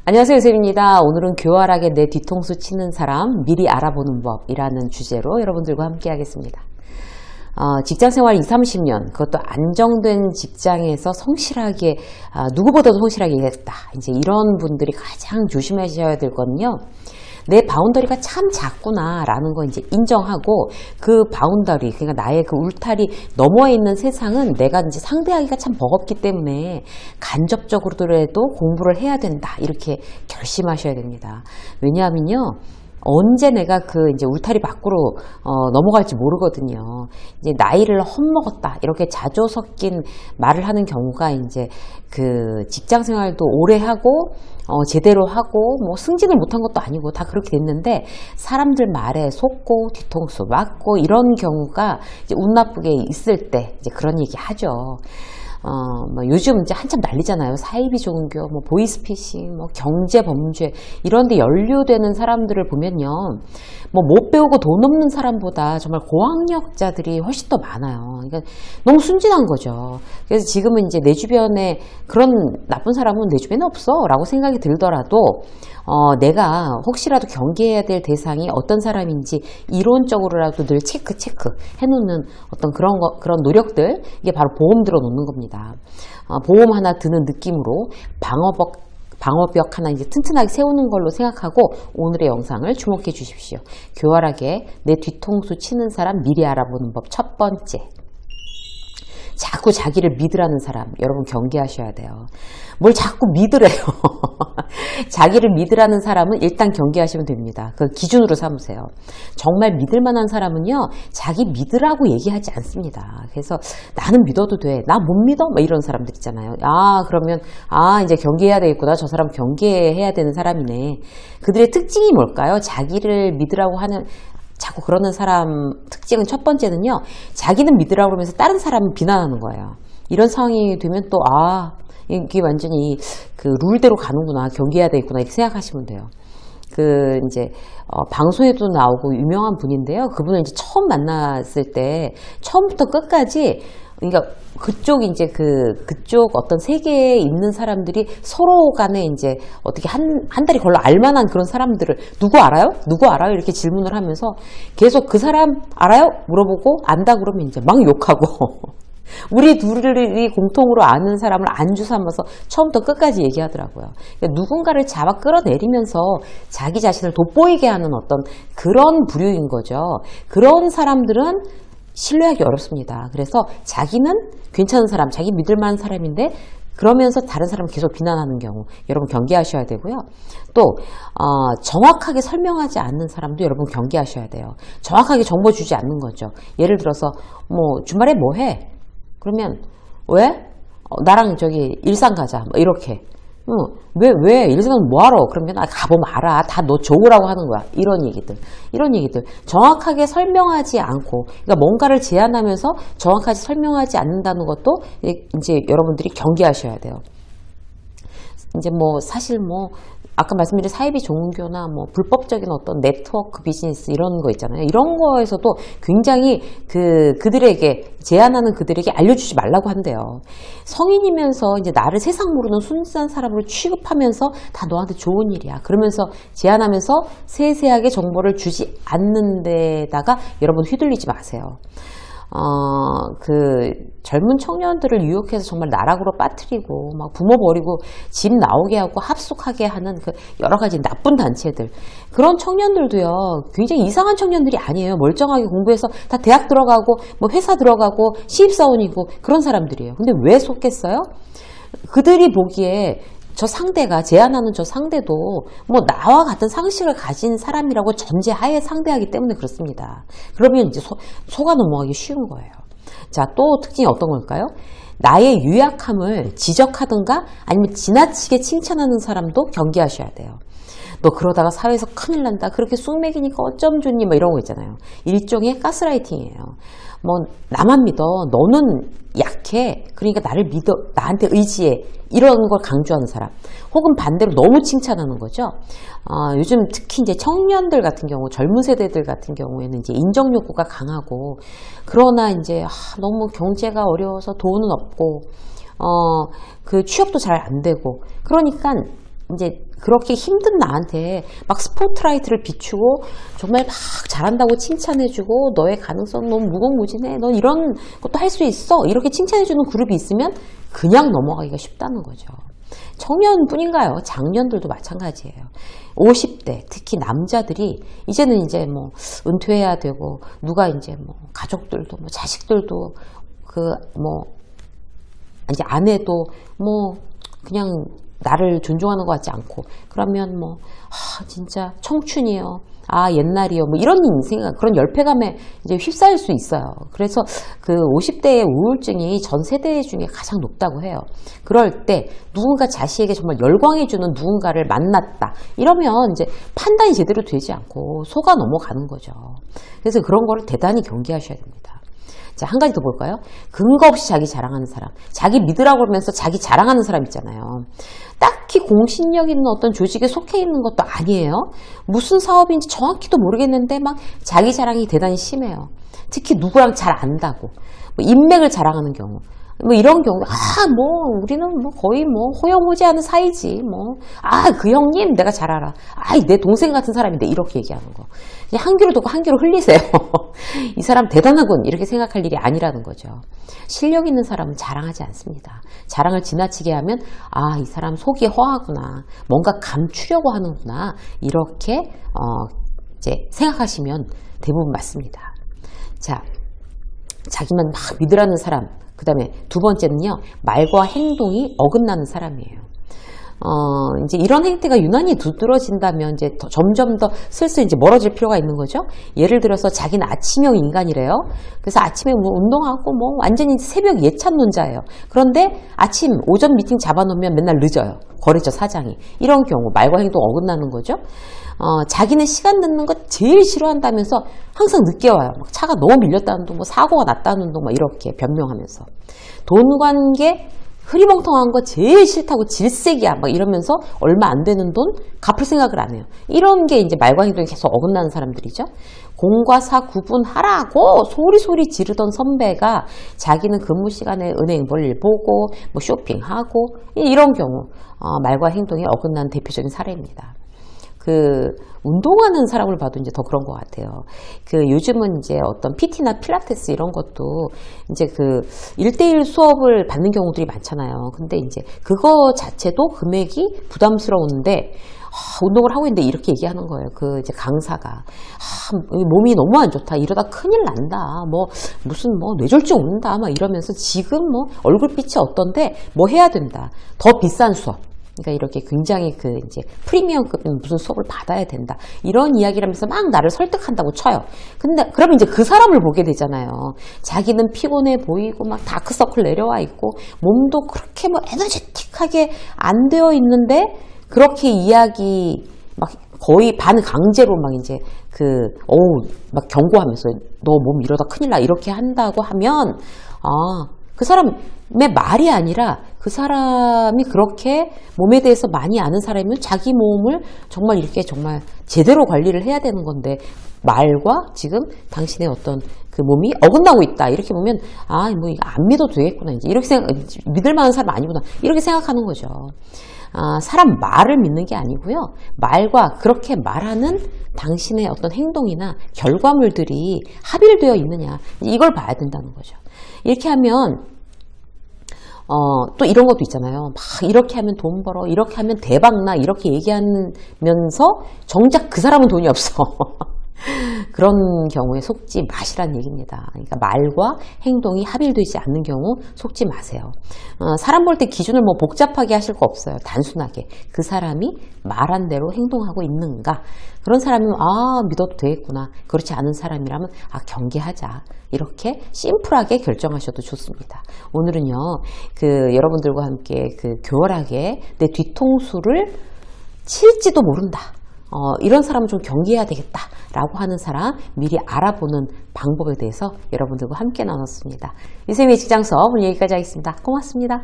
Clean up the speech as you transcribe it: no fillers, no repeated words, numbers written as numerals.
안녕하세요, 요셉입니다. 오늘은 교활하게 내 뒤통수 치는 사람 미리 알아보는 법이라는 주제로 여러분들과 함께 하겠습니다. 직장생활 20, 30년, 그것도 안정된 직장에서 성실하게, 누구보다도 성실하게 일했다. 이제 이런 분들이 가장 조심하셔야 될 거는요. 내 바운더리가 참 작구나 라는 거 이제 인정하고, 그 바운더리, 그러니까 나의 그 울타리 너머에 있는 세상은 내가 이제 상대하기가 참 버겁기 때문에 간접적으로라도 공부를 해야 된다, 이렇게 결심하셔야 됩니다. 왜냐하면요, 언제 내가 그 이제 울타리 밖으로 넘어갈지 모르거든요. 이제 나이를 헛먹었다, 이렇게 자조 섞인 말을 하는 경우가 이제 그 직장 생활도 오래 하고 제대로 하고 뭐 승진을 못한 것도 아니고 다 그렇게 됐는데, 사람들 말에 속고 뒤통수 맞고 이런 경우가 이제 운 나쁘게 있을 때 이제 그런 얘기 하죠. 뭐 요즘 이제 한참 난리잖아요. 사이비 종교, 뭐 보이스피싱, 뭐 경제 범죄 이런 데 연루되는 사람들을 보면요. 뭐 못 배우고 돈 없는 사람보다 정말 고학력자들이 훨씬 더 많아요. 그러니까 너무 순진한 거죠. 그래서 지금은 이제 내 주변에 그런 나쁜 사람은 내 주변에 없어 라고 생각이 들더라도 내가 혹시라도 경계해야 될 대상이 어떤 사람인지 이론적으로라도 늘 체크 해놓는 어떤 그런 노력들, 이게 바로 보험 들어놓는 겁니다. 보험 하나 드는 느낌으로 방어벽 하나 이제 튼튼하게 세우는 걸로 생각하고 오늘의 영상을 주목해 주십시오. 교활하게 내 뒤통수 치는 사람 미리 알아보는 법 첫 번째. 자꾸 자기를 믿으라는 사람, 여러분 경계하셔야 돼요. 뭘 자꾸 믿으래요. 자기를 믿으라는 사람은 일단 경계하시면 됩니다. 그 기준으로 삼으세요. 정말 믿을 만한 사람은요, 자기 믿으라고 얘기하지 않습니다. 그래서 나는 믿어도 돼, 나 못 믿어? 뭐 이런 사람들 있잖아요. 그러면 이제 경계해야 되겠구나. 저 사람 경계해야 되는 사람이네. 그들의 특징이 뭘까요? 자기를 믿으라고 하는 자꾸 그러는 사람 특징은 첫 번째는요, 자기는 믿으라고 그러면서 다른 사람은 비난하는 거예요. 이런 상황이 되면 또 이게 완전히 그 룰대로 가는구나, 경계해야 되겠구나, 이렇게 생각하시면 돼요. 그 이제 방송에도 나오고 유명한 분인데요. 그분을 이제 처음 만났을 때 처음부터 끝까지, 그러니까 그쪽 이제 그쪽 어떤 세계에 있는 사람들이 서로 간에 이제 어떻게 한 달이 걸러 알만한 그런 사람들을 누구 알아요? 이렇게 질문을 하면서 계속 그 사람 알아요? 물어보고 안다 그러면 이제 막 욕하고 우리 둘이 공통으로 아는 사람을 안주 삼아서 처음부터 끝까지 얘기하더라고요. 그러니까 누군가를 잡아 끌어내리면서 자기 자신을 돋보이게 하는 어떤 그런 부류인 거죠. 그런 사람들은 신뢰하기 어렵습니다. 그래서 자기는 괜찮은 사람, 자기 믿을 만한 사람인데 그러면서 다른 사람을 계속 비난하는 경우, 여러분 경계하셔야 되고요. 또 정확하게 설명하지 않는 사람도 여러분 경계하셔야 돼요. 정확하게 정보 주지 않는 거죠. 예를 들어서 뭐 주말에 뭐 해? 그러면 왜? 나랑 저기 일산 가자, 뭐 이렇게. 왜? 일산은 뭐하러? 그러면 가보면 알아. 다 너 좋으라고 하는 거야. 이런 얘기들. 정확하게 설명하지 않고, 그러니까 뭔가를 제안하면서 정확하게 설명하지 않는다는 것도 이제 여러분들이 경계하셔야 돼요. 이제 뭐 사실 뭐 아까 말씀드린 사이비 종교나 뭐 불법적인 어떤 네트워크 비즈니스 이런 거 있잖아요. 이런 거에서도 굉장히 그들에게 제안하는 그들에게 알려주지 말라고 한대요. 성인이면서 이제 나를 세상 모르는 순수한 사람으로 취급하면서 다 너한테 좋은 일이야, 그러면서 제안하면서 세세하게 정보를 주지 않는 데다가 여러분 휘둘리지 마세요. 그 젊은 청년들을 유혹해서 정말 나락으로 빠뜨리고 막 부모 버리고 집 나오게 하고 합숙하게 하는 그 여러 가지 나쁜 단체들, 그런 청년들도요 굉장히 이상한 청년들이 아니에요. 멀쩡하게 공부해서 다 대학 들어가고 뭐 회사 들어가고 신입사원이고 그런 사람들이에요. 근데 왜 속겠어요? 그들이 보기에 저 상대가, 제안하는 저 상대도 뭐 나와 같은 상식을 가진 사람이라고 전제하에 상대하기 때문에 그렇습니다. 그러면 이제 속아 넘어가기 쉬운 거예요. 자, 또 특징이 어떤 걸까요? 나의 유약함을 지적하든가 아니면 지나치게 칭찬하는 사람도 경계하셔야 돼요. 너 그러다가 사회에서 큰일 난다, 그렇게 쑥맥이니까 어쩜 좋니, 뭐 이런 거 있잖아요. 일종의 가스라이팅이에요. 뭐 나만 믿어, 너는 약해, 그러니까 나를 믿어, 나한테 의지해, 이런 걸 강조하는 사람, 혹은 반대로 너무 칭찬하는 거죠. 요즘 특히 이제 청년들 같은 경우, 젊은 세대들 같은 경우에는 이제 인정 욕구가 강하고, 그러나 이제 너무 경제가 어려워서 돈은 없고 그 취업도 잘 안 되고, 그러니까 이제 그렇게 힘든 나한테 막 스포트라이트를 비추고 정말 막 잘한다고 칭찬해주고 너의 가능성 너무 무궁무진해. 넌 이런 것도 할 수 있어. 이렇게 칭찬해주는 그룹이 있으면 그냥 넘어가기가 쉽다는 거죠. 청년뿐인가요? 장년들도 마찬가지예요. 50대 특히 남자들이 이제는 이제 뭐 은퇴해야 되고 누가 이제 뭐 가족들도 뭐 자식들도 그 뭐 이제 아내도 뭐 그냥 나를 존중하는 것 같지 않고 그러면 뭐 진짜 청춘이요. 옛날이요. 뭐 이런 인생, 그런 열패감에 이제 휩싸일 수 있어요. 그래서 그 50대의 우울증이 전 세대 중에 가장 높다고 해요. 그럴 때 누군가 자신에게 정말 열광해주는 누군가를 만났다. 이러면 이제 판단이 제대로 되지 않고 속아 넘어가는 거죠. 그래서 그런 거를 대단히 경계하셔야 됩니다. 자, 한 가지 더 볼까요? 근거 없이 자기 자랑하는 사람. 자기 믿으라고 그러면서 자기 자랑하는 사람 있잖아요. 딱히 공신력 있는 어떤 조직에 속해 있는 것도 아니에요. 무슨 사업인지 정확히도 모르겠는데 막 자기 자랑이 대단히 심해요. 특히 누구랑 잘 안다고. 뭐 인맥을 자랑하는 경우. 뭐 이런 경우, 뭐, 우리는 뭐 거의 뭐 호영호재하는 사이지, 뭐. 그 형님 내가 잘 알아. 내 동생 같은 사람인데, 이렇게 얘기하는 거. 그냥 한 귀로 듣고 한 귀로 흘리세요. 이 사람 대단하군. 이렇게 생각할 일이 아니라는 거죠. 실력 있는 사람은 자랑하지 않습니다. 자랑을 지나치게 하면, 이 사람 속이 허하구나. 뭔가 감추려고 하는구나. 이렇게, 이제 생각하시면 대부분 맞습니다. 자, 자기만 막 믿으라는 사람. 그 다음에 두 번째는요, 말과 행동이 어긋나는 사람이에요. 이제 이런 행태가 유난히 두드러진다면 이제 점점 더 슬슬 이제 멀어질 필요가 있는 거죠. 예를 들어서 자기는 아침형 인간이래요. 그래서 아침에 뭐 운동하고 뭐 완전히 새벽 예찬론자예요. 그런데 오전 미팅 잡아놓으면 맨날 늦어요. 거래처 사장이. 이런 경우 말과 행동 어긋나는 거죠. 자기는 시간 늦는 거 제일 싫어한다면서 항상 늦게 와요. 막 차가 너무 밀렸다는 둥, 뭐 사고가 났다는 둥, 막 이렇게 변명하면서. 돈 관계 흐리멍텅한 거 제일 싫다고 질색이야. 막 이러면서 얼마 안 되는 돈 갚을 생각을 안 해요. 이런 게 이제 말과 행동이 계속 어긋나는 사람들이죠. 공과 사 구분하라고 소리소리 지르던 선배가 자기는 근무 시간에 은행 볼일 보고 뭐 쇼핑하고 이런 경우 말과 행동이 어긋난 대표적인 사례입니다. 운동하는 사람을 봐도 이제 더 그런 것 같아요. 요즘은 이제 어떤 PT나 필라테스 이런 것도 이제 1대1 수업을 받는 경우들이 많잖아요. 근데 이제 그거 자체도 금액이 부담스러운데, 운동을 하고 있는데 이렇게 얘기하는 거예요. 이제 강사가. 몸이 너무 안 좋다. 이러다 큰일 난다. 무슨 뇌졸중 온다. 막 이러면서 지금 얼굴빛이 어떤데 해야 된다. 더 비싼 수업. 그러니까 이렇게 굉장히 이제 프리미엄급 무슨 수업을 받아야 된다. 이런 이야기를 하면서 막 나를 설득한다고 쳐요. 근데 그러면 이제 그 사람을 보게 되잖아요. 자기는 피곤해 보이고 막 다크서클 내려와 있고 몸도 그렇게 에너제틱하게 안 되어 있는데 그렇게 이야기 막 거의 반강제로 막 이제 막 경고하면서 너 몸 이러다 큰일 나 이렇게 한다고 하면 그 사람의 말이 아니라 그 사람이 그렇게 몸에 대해서 많이 아는 사람이면 자기 몸을 정말 이렇게 정말 제대로 관리를 해야 되는 건데 말과 지금 당신의 어떤 몸이 어긋나고 있다. 이렇게 보면 뭐 이거 안 믿어도 되겠구나. 이제 이렇게 믿을 만한 사람 아니구나. 이렇게 생각하는 거죠. 사람 말을 믿는 게 아니고요. 말과 그렇게 말하는 당신의 어떤 행동이나 결과물들이 합일되어 있느냐. 이걸 봐야 된다는 거죠. 이렇게 하면 또 이런 것도 있잖아요. 막 이렇게 하면 돈 벌어, 이렇게 하면 대박나, 이렇게 얘기하면서 정작 그 사람은 돈이 없어. 그런 경우에 속지 마시란 얘기입니다. 그러니까 말과 행동이 합일되지 않는 경우 속지 마세요. 사람 볼 때 기준을 복잡하게 하실 거 없어요. 단순하게 그 사람이 말한 대로 행동하고 있는가. 그런 사람이면 믿어도 되겠구나. 그렇지 않은 사람이라면 경계하자. 이렇게 심플하게 결정하셔도 좋습니다. 오늘은요, 여러분들과 함께 교활하게 내 뒤통수를 칠지도 모른다. 이런 사람은 좀 경계해야 되겠다라고 하는 사람 미리 알아보는 방법에 대해서 여러분들과 함께 나눴습니다. 이쌤의 직장 수업 오늘 여기까지 하겠습니다. 고맙습니다.